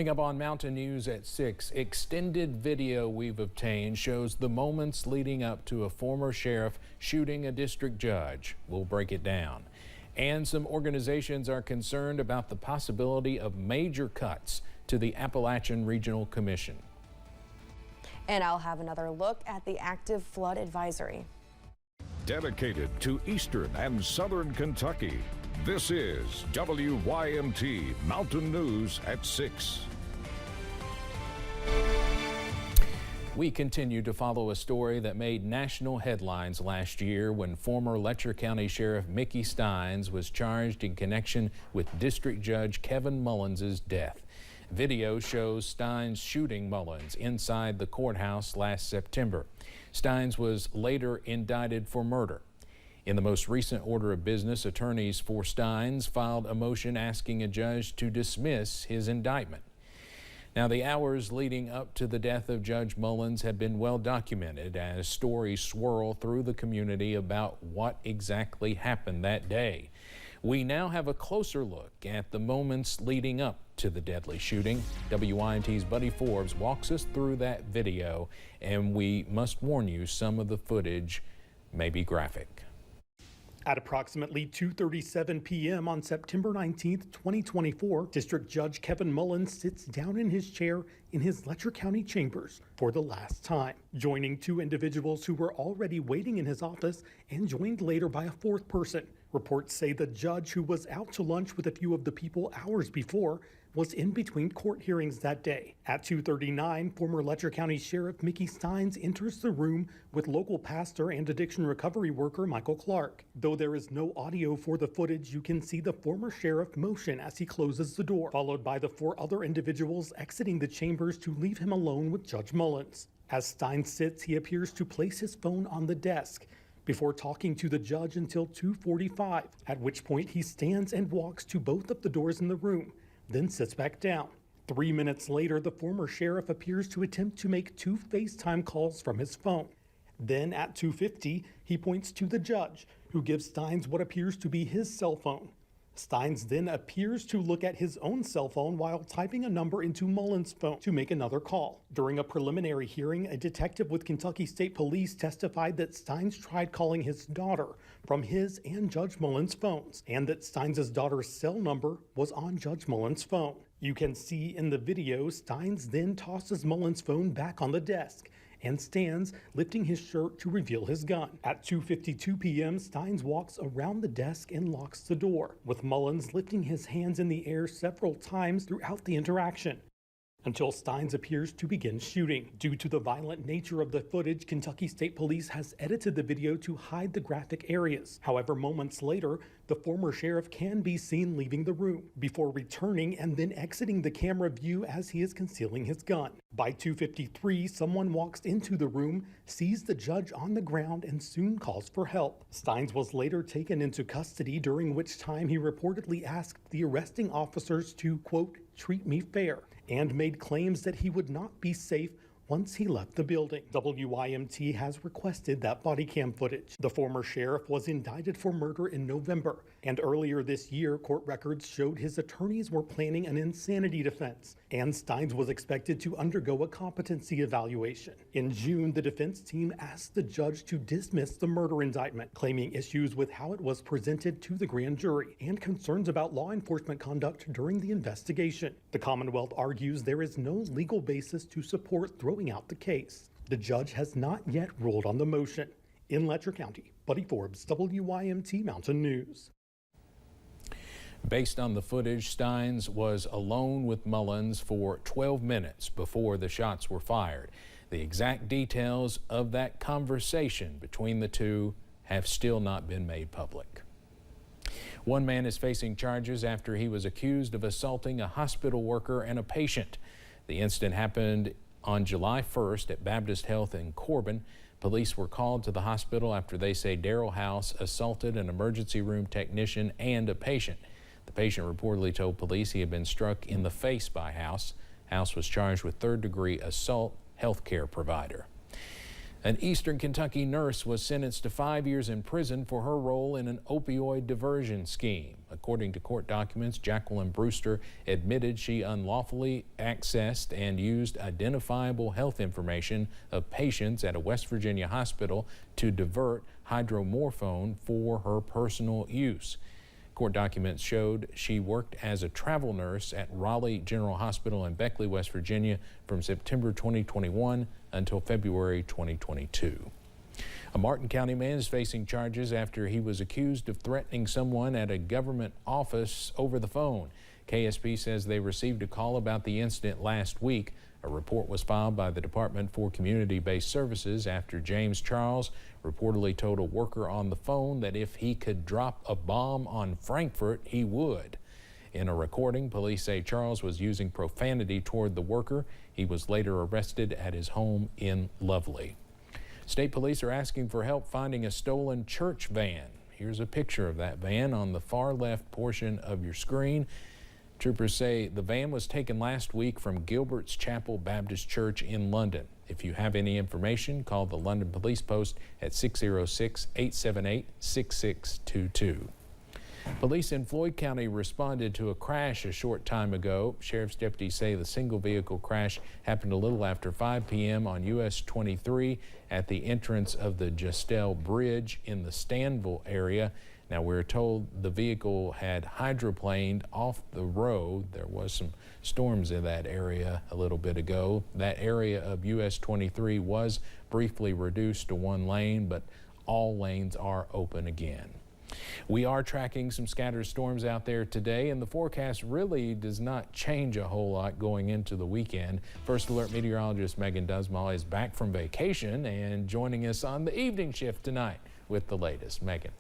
Coming up on Mountain News at 6, extended video we've obtained shows the moments leading up to a former sheriff shooting a district judge. We'll break it down. And some organizations are concerned about the possibility of major cuts to the Appalachian Regional Commission. And I'll have another look at the active flood advisory. Dedicated to Eastern and Southern Kentucky, this is WYMT Mountain News at 6. We continue to follow a story that made national headlines last year when former Letcher County Sheriff Mickey Steins was charged in connection with District Judge Kevin Mullins' death. Video shows Steins shooting Mullins inside the courthouse last September. Steins was later indicted for murder. In the most recent order of business, attorneys for Steins filed a motion asking a judge to dismiss his indictment. Now, the hours leading up to the death of Judge Mullins have been well documented as stories swirl through the community about what exactly happened that day. We now have a closer look at the moments leading up to the deadly shooting. WYMT's Buddy Forbes walks us through that video, and we must warn you, some of the footage may be graphic. At approximately 2:37 p.m. on September 19, 2024, District Judge Kevin Mullins sits down in his chair in his Letcher County chambers for the last time, joining two individuals who were already waiting in his office and joined later by a fourth person. Reports say the judge, who was out to lunch with a few of the people hours before, was in between court hearings that day. At 2:39, former Letcher County Sheriff Mickey Steins enters the room with local pastor and addiction recovery worker Michael Clark. Though there is no audio for the footage, you can see the former sheriff motion as he closes the door, followed by the four other individuals exiting the chambers to leave him alone with Judge Mullins. As Steins sits, he appears to place his phone on the desk before talking to the judge until 2:45, at which point he stands and walks to both of the doors in the room, then sits back down. 3 minutes later, the former sheriff appears to attempt to make two FaceTime calls from his phone. Then at 2:50, he points to the judge, who gives Steins what appears to be his cell phone. Steins then appears to look at his own cell phone while typing a number into Mullins' phone to make another call. During a preliminary hearing, a detective with Kentucky State Police testified that Steins tried calling his daughter from his and Judge Mullins' phones, and that Steins' daughter's cell number was on Judge Mullins' phone. You can see in the video, Steins then tosses Mullins' phone back on the desk and stands lifting his shirt to reveal his gun. At 2:52 p.m., Steins walks around the desk and locks the door, with Mullins lifting his hands in the air several times throughout the interaction, until Steins appears to begin shooting. Due to the violent nature of the footage, Kentucky State Police has edited the video to hide the graphic areas. However, moments later, the former sheriff can be seen leaving the room before returning and then exiting the camera view as he is concealing his gun. By 2:53, someone walks into the room, sees the judge on the ground, and soon calls for help. Steins was later taken into custody, during which time he reportedly asked the arresting officers to, quote, treat me fair, and made claims that he would not be safe once he left the building. WYMT has requested that body cam footage. The former sheriff was indicted for murder in November, and earlier this year, court records showed his attorneys were planning an insanity defense, and Steins was expected to undergo a competency evaluation. In June, the defense team asked the judge to dismiss the murder indictment, claiming issues with how it was presented to the grand jury and concerns about law enforcement conduct during the investigation. The Commonwealth argues there is no legal basis to support throwing out the case. The judge has not yet ruled on the motion. In Letcher County, Buddy Forbes, WYMT Mountain News. Based on the footage, Steins was alone with Mullins for 12 minutes before the shots were fired. The exact details of that conversation between the two have still not been made public. One man is facing charges after he was accused of assaulting a hospital worker and a patient. The incident happened on July 1st at Baptist Health in Corbin. Police were called to the hospital after they say Daryl House assaulted an emergency room technician and a patient. The patient reportedly told police he had been struck in the face by House. House was charged with third-degree assault, healthcare provider. An Eastern Kentucky nurse was sentenced to 5 years in prison for her role in an opioid diversion scheme. According to court documents, Jacqueline Brewster admitted she unlawfully accessed and used identifiable health information of patients at a West Virginia hospital to divert hydromorphone for her personal use. Court documents showed she worked as a travel nurse at Raleigh General Hospital in Beckley, West Virginia from September 2021 until February 2022. A Martin County man is facing charges after he was accused of threatening someone at a government office over the phone. KSP says they received a call about the incident last week. A report was filed by the Department for Community-Based Services after James Charles reportedly told a worker on the phone that if he could drop a bomb on Frankfurt, he would. In a recording, police say Charles was using profanity toward the worker. He was later arrested at his home in Lovely. State police are asking for help finding a stolen church van. Here's a picture of that van on the far left portion of your screen. Troopers say the van was taken last week from Gilbert's Chapel Baptist Church in London. If you have any information, call the London Police Post at 606-878-6622. Police in Floyd County responded to a crash a short time ago. Sheriff's deputies say the single vehicle crash happened a little after 5 p.m. on US 23 at the entrance of the Justel Bridge in the Stanville area. Now, we're told the vehicle had hydroplaned off the road. There was some storms in that area a little bit ago. That area of US 23 was briefly reduced to one lane, but all lanes are open again. We are tracking some scattered storms out there today, and the forecast really does not change a whole lot going into the weekend. First Alert meteorologist Megan Dusmal is back from vacation and joining us on the evening shift tonight with the latest. Megan.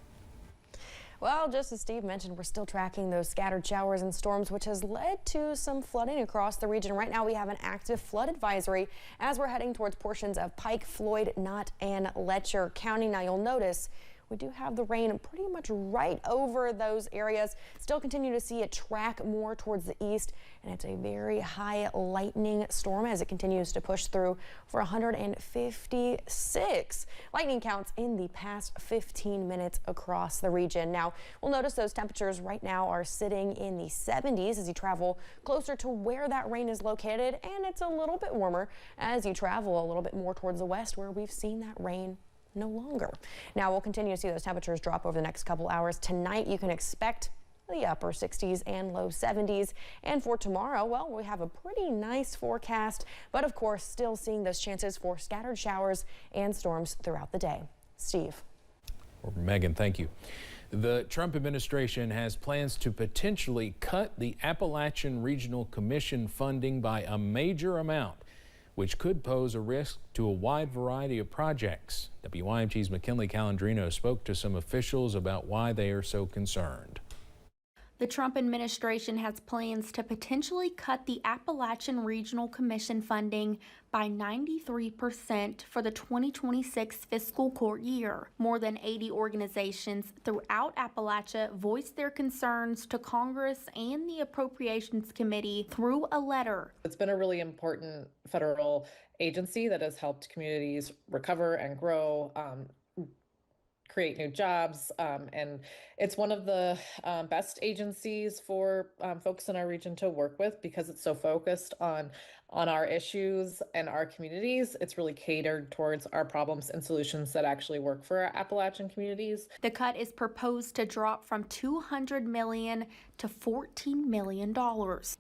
Well, just as Steve mentioned, we're still tracking those scattered showers and storms, which has led to some flooding across the region. Right now, we have an active flood advisory as we're heading towards portions of Pike, Floyd, Knott, and Letcher County. Now, you'll notice we do have the rain pretty much right over those areas. Still continue to see it track more towards the east, and it's a very high lightning storm as it continues to push through for 156 lightning counts in the past 15 minutes across the region. Now, we'll notice those temperatures right now are sitting in the 70s as you travel closer to where that rain is located, and it's a little bit warmer as you travel a little bit more towards the west where we've seen that rain no longer. Now, we'll continue to see those temperatures drop over the next couple hours. Tonight, you can expect the upper 60s and low 70s. And for tomorrow, well, we have a pretty nice forecast, but of course, still seeing those chances for scattered showers and storms throughout the day. Steve. Megan, thank you. The Trump administration has plans to potentially cut the Appalachian Regional Commission funding by a major amount, which could pose a risk to a wide variety of projects. WYMT's McKinley Calandrino spoke to some officials about why they are so concerned. The Trump administration has plans to potentially cut the Appalachian Regional Commission funding by 93% for the 2026 fiscal court year. More than 80 organizations throughout Appalachia voiced their concerns to Congress and the Appropriations Committee through a letter. It's been a really important federal agency that has helped communities recover and grow, create new jobs, and it's one of the best agencies for folks in our region to work with because it's so focused on our issues and our communities. It's really catered towards our problems and solutions that actually work for our Appalachian communities. The cut is proposed to drop from $200 million to $14 million,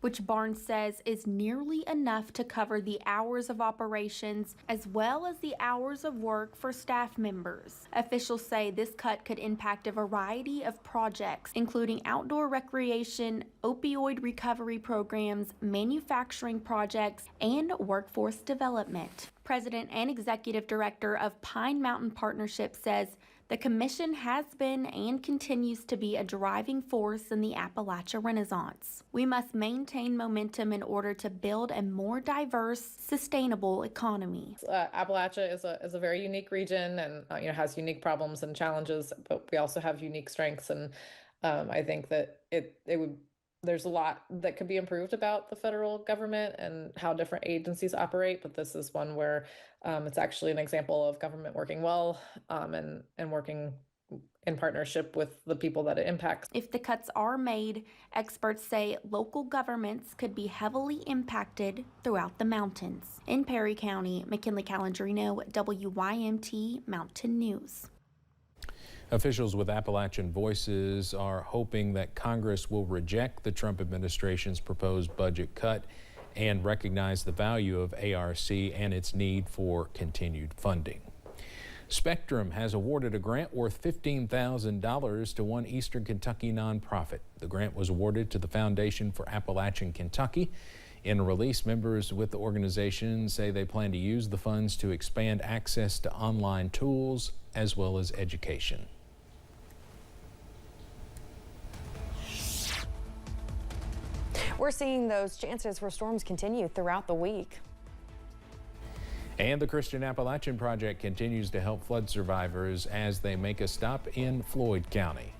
which Barnes says is nearly enough to cover the hours of operations as well as the hours of work for staff members. Officials say this cut could impact a variety of projects, including outdoor recreation, opioid recovery programs, manufacturing projects, and workforce development. President and Executive Director of Pine Mountain Partnership says the commission has been and continues to be a driving force in the Appalachia Renaissance. We must maintain momentum in order to build a more diverse, sustainable economy. Appalachia is a very unique region and has unique problems and challenges, but we also have unique strengths. And I think that it would There's a lot that could be improved about the federal government and how different agencies operate, but this is one where it's actually an example of government working well and working in partnership with the people that it impacts. If the cuts are made, experts say local governments could be heavily impacted throughout the mountains. In Perry County, McKinley Calandrino, WYMT Mountain News. Officials with Appalachian Voices are hoping that Congress will reject the Trump administration's proposed budget cut and recognize the value of ARC and its need for continued funding. Spectrum has awarded a grant worth $15,000 to one Eastern Kentucky nonprofit. The grant was awarded to the Foundation for Appalachian Kentucky. In a release, members with the organization say they plan to use the funds to expand access to online tools as well as education. We're seeing those chances for storms continue throughout the week. And the Christian Appalachian Project continues to help flood survivors as they make a stop in Floyd County.